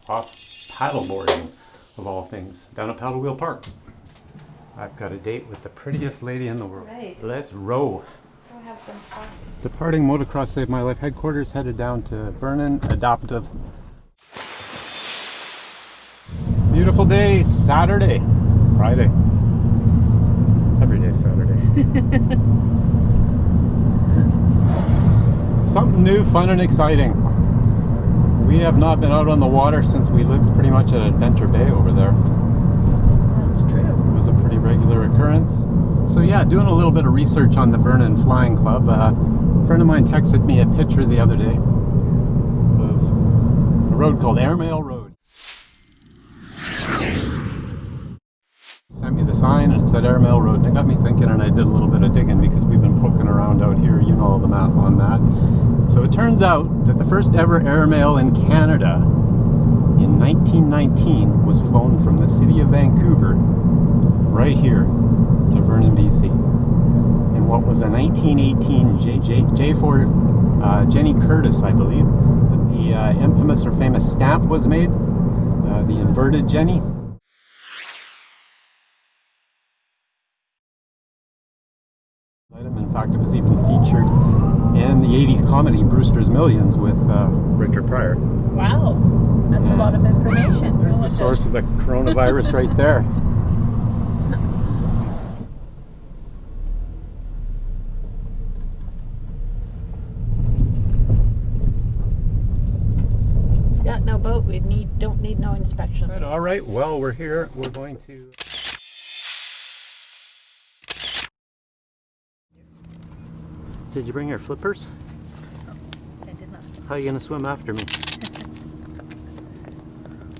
Off paddleboarding, of all things, down at Paddle Wheel Park. I've got a date with the prettiest lady in the world. Right. Let's row. Go have some fun. Departing Motocross Save My Life headquarters, headed down to Vernon Adaptive. Beautiful day, Saturday, Friday. Every day Saturday. Something new, fun and exciting. We have not been out on the water since we lived pretty much at Adventure Bay over there. That's true. It was a pretty regular occurrence. So yeah, doing a little bit of research on the Vernon Flying Club. A friend of mine texted me a picture the other day of a road called Airmail Road. Sent me the sign and it said Airmail Road, and it got me thinking, and I did a little bit of digging because we've been poking around out here, you know, the map on that. So it turns out that the first ever airmail in Canada in 1919 was flown from the city of Vancouver right here to Vernon, BC. In what was a 1918 J4 Jenny Curtis, I believe. The infamous or famous stamp was made, the inverted Jenny. In fact, it was even featured in the 80s comedy Brewster's Millions with Richard Pryor. Wow, that's a lot of information. There's the source of the coronavirus right there. Got no boat. We don't need no inspection. Right, all right, well, we're here. We're going to... Did you bring your flippers? I did not. How are you going to swim after me?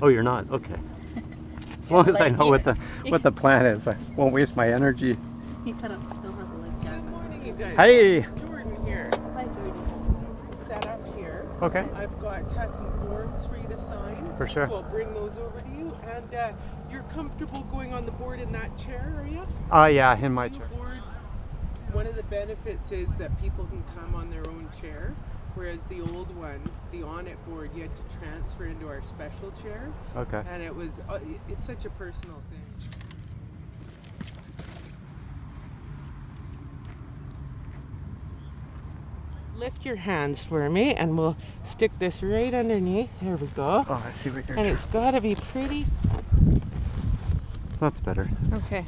Oh, you're not? Okay. As long as I know what the plan is, I won't waste my energy. You kind of still have a leg down. Good morning, you guys. Hey! Jordan here. Hi, Jordy. Set up here. Okay. I've got some forms for you to sign. For sure. So I'll bring those over to you. And you're comfortable going on the board in that chair, are you? Yeah, in my chair. Board, one of the benefits is that people can come on their own chair, whereas the old one, the on-it board, you had to transfer into our special chair. Okay. And it was, it's such a personal thing. Lift your hands for me and we'll stick this right underneath. There we go. Oh, I see what you're And doing. it's got to be pretty. That's better. Okay.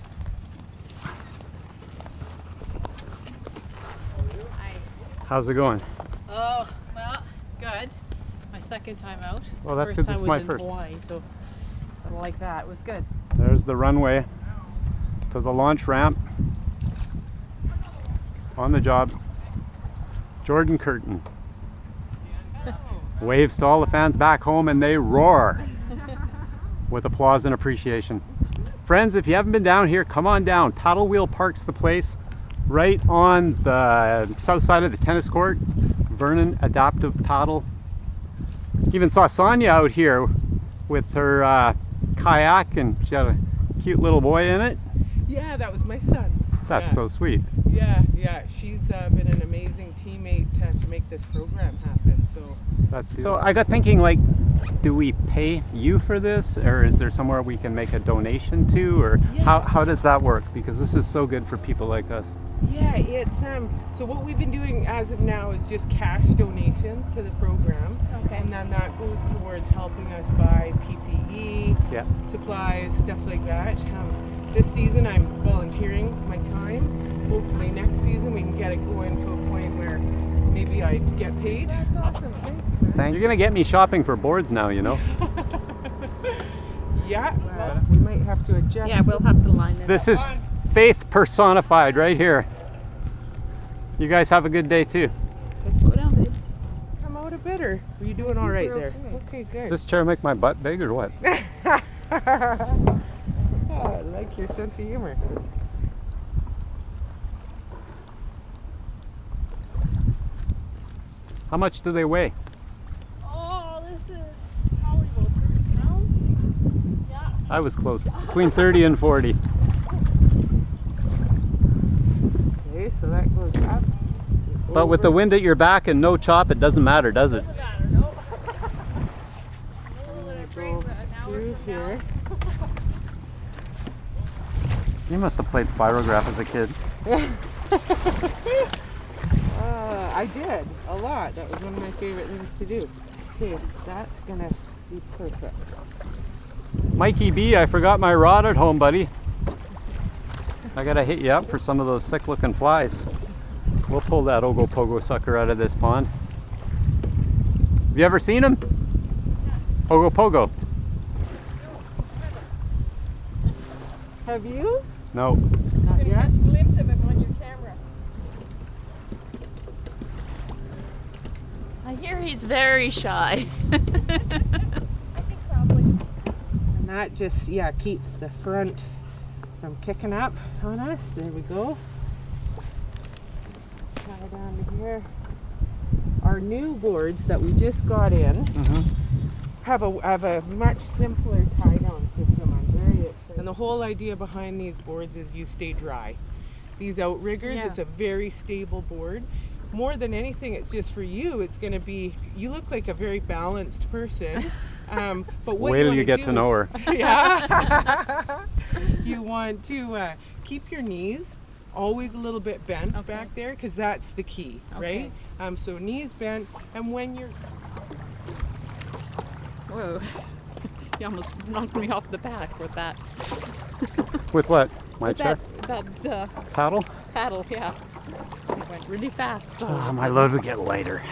Hi. How's it going? Oh, well, good. My second time out. Well, that's First good. This time is my was in first. Hawaii, so I like that. It was good. There's the runway to the launch ramp. On the job, Jordan Curtin. Waves to all the fans back home and they roar with applause and appreciation. Friends, if you haven't been down here, come on down. Paddle Wheel Park's the place. Right on the south side of the tennis court. Vernon Adaptive Paddle. Even saw Sonia out here with her kayak, and she had a cute little boy in it. Yeah, that was my son. That's Yeah. so sweet. Yeah. She's been an amazing teammate to make this program happen. So I got thinking, like, do we pay you for this, or is there somewhere we can make a donation to, or Yeah. how does that work? Because this is so good for people like us. yeah, it's so what we've been doing as of now is just cash donations to the program. Okay. And then that goes towards helping us buy PPE, Yeah. supplies, stuff like that. This season I'm volunteering my time. Hopefully next season we can get it going to a point where maybe I get paid. That's awesome. You're gonna get me shopping for boards now, you know. Yeah, well, we might have to adjust. Yeah, we'll have to line it This up. is faith personified right here. You guys have a good day too. Okay, slow down, babe. Come out a bit, or are you doing all right we're there? okay. Okay, good. Does this chair make my butt big or what? Oh, I like your sense of humor. How much do they weigh? Oh, this is probably about 30 pounds. Yeah. I was close. Between 30 and 40. Okay, so that goes up. But with the wind at your back and no chop, it doesn't matter, does it? Doesn't matter. You must have played Spirograph as a kid. I did a lot. That was one of my favorite things to do. Okay, that's gonna be perfect. Mikey B, I forgot my rod at home, buddy. I gotta hit you up for some of those sick looking flies. We'll pull that Ogopogo sucker out of this pond. Have you ever seen him? Ogopogo. Have you? No. Not yet. Catch a glimpse of him on your camera. I hear he's very shy. I think probably. And that just, yeah, keeps the front from kicking up on us. There we go. Tie down to here. Our new boards that we just got in have a much simpler tie down system. I'm very excited. And the whole idea behind these boards is you stay dry. These outriggers, it's a very stable board. More than anything, it's just for you. It's going to be, you look like a very balanced person. But what Wait till you you get to know her. Yeah. You want to keep your knees always a little bit bent back there, because that's the key, right? So knees bent, and when you're... Whoa. You almost knocked me off the back with that. With what? My With chair? that Paddle? paddle, yeah. It went really fast. Oh, my load would get lighter.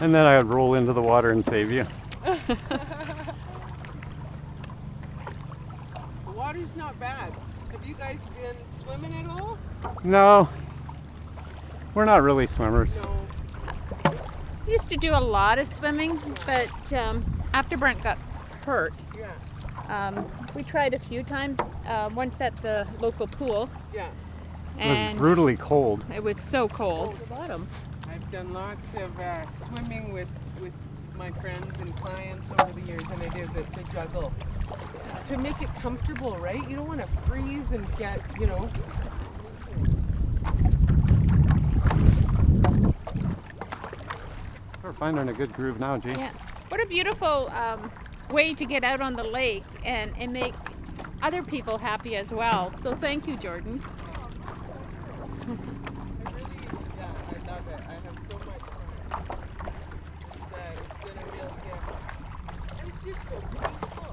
And then I would roll into the water and save you. The water's not bad. Have you guys been swimming at all? No. We're not really swimmers. No. Used to do a lot of swimming, but after Brent got hurt, Yeah. we tried a few times. Once at the local pool, Yeah. It was and brutally cold. it was so cold at the bottom. I've done lots of swimming with my friends and clients over the years, and it's a juggle. To make it comfortable, right? You don't want to freeze and get, you know. We're finding a good groove now, G. Yeah. What a beautiful way to get out on the lake and make other people happy as well. So thank you, Jordan. I really enjoy that. I love it. I have so much fun. It's been a real gift. And it's just so peaceful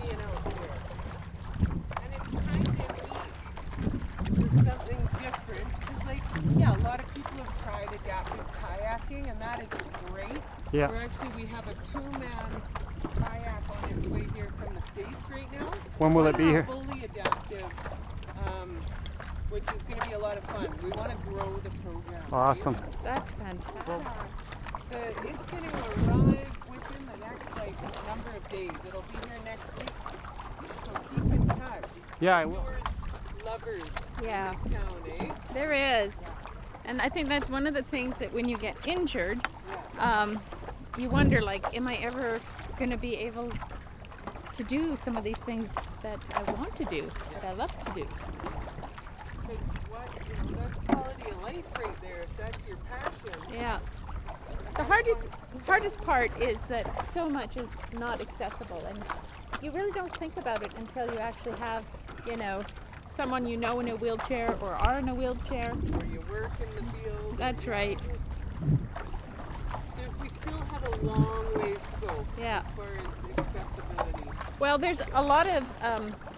being out here. And it's kind of neat. There's something different. Because, like, yeah, a lot of people have tried adaptive kayaking, and that is great. Yeah. We have a 2-man kayak on its way here from the States right now. When will it be here? Fully adaptive, which is going to be a lot of fun. We want to grow the program. Awesome. That's fantastic. It's going to arrive within the next number of days. It'll be here next week. So keep in touch. Yeah, I will. Yours, lovers Yeah. in this town, eh? There is. And I think that's one of the things that when you get injured, you wonder, like, am I ever going to be able to do some of these things that I want to do, that I love to do? That's quality of life right there, if that's your passion. Yeah. The hardest part is that so much is not accessible, and you really don't think about it until you actually have, someone in a wheelchair or are in a wheelchair. Or you work in the field. That's right. We still have a long ways to go Yeah. as far as accessibility. Well, there's a lot of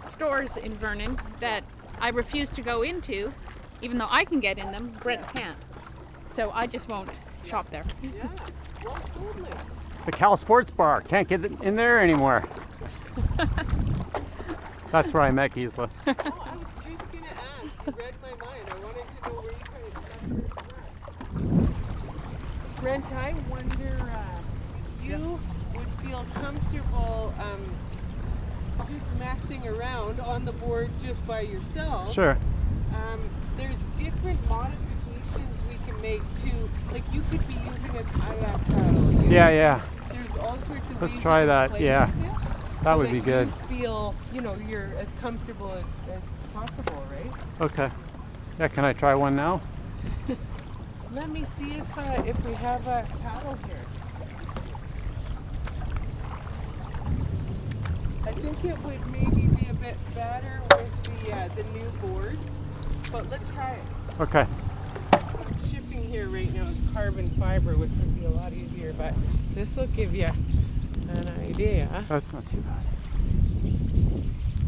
stores in Vernon that I refuse to go into, even though I can get in them. Brent can't. So I just won't shop there. Yeah, well, totally. The Cal Sports Bar. Can't get in there anymore. That's where I met Gisela. Oh, I was just going to ask. You read my mind. I wanted to know where you guys are. Brent, I wonder if you would feel comfortable just messing around on the board just by yourself. Sure. There's different modifications we can make to, like you could be using a kayak paddle. Yeah. There's all sorts of Let's ways try you can that, play yeah. with it. That So would that be good. You feel, you're as comfortable as possible, right? Okay. Yeah, can I try one now? Let me see if we have a paddle here. I think it would maybe be a fits better with the new board, but let's try it. Okay. Shipping here right now is carbon fiber, which would be a lot easier, but this will give you an idea. That's not too bad.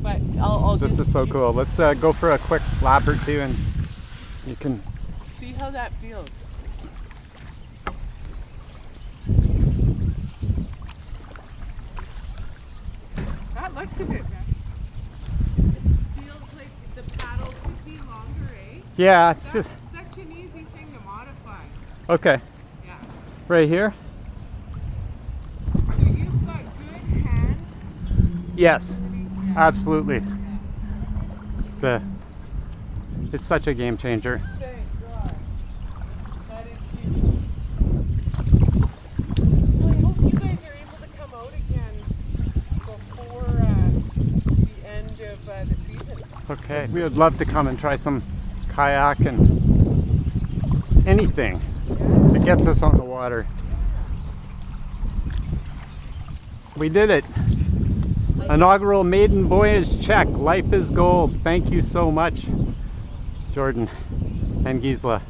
But I'll This just is so cool. Let's go for a quick lap or two and you can... see how that feels. That looks a bit better. Feels like the paddles would be longer, eh? Yeah, it's That's just... such an easy thing to modify. Okay. Yeah. Right here? So you've got good hand. Yes. Yeah. Absolutely. It's such a game changer. Thank God. That is huge. Well, I hope you guys are able to come out again before the end of the season. Okay. We would love to come and try some kayak and anything that gets us on the water. We did it. Inaugural maiden voyage check. Life is gold. Thank you so much, Jordan and Gisela.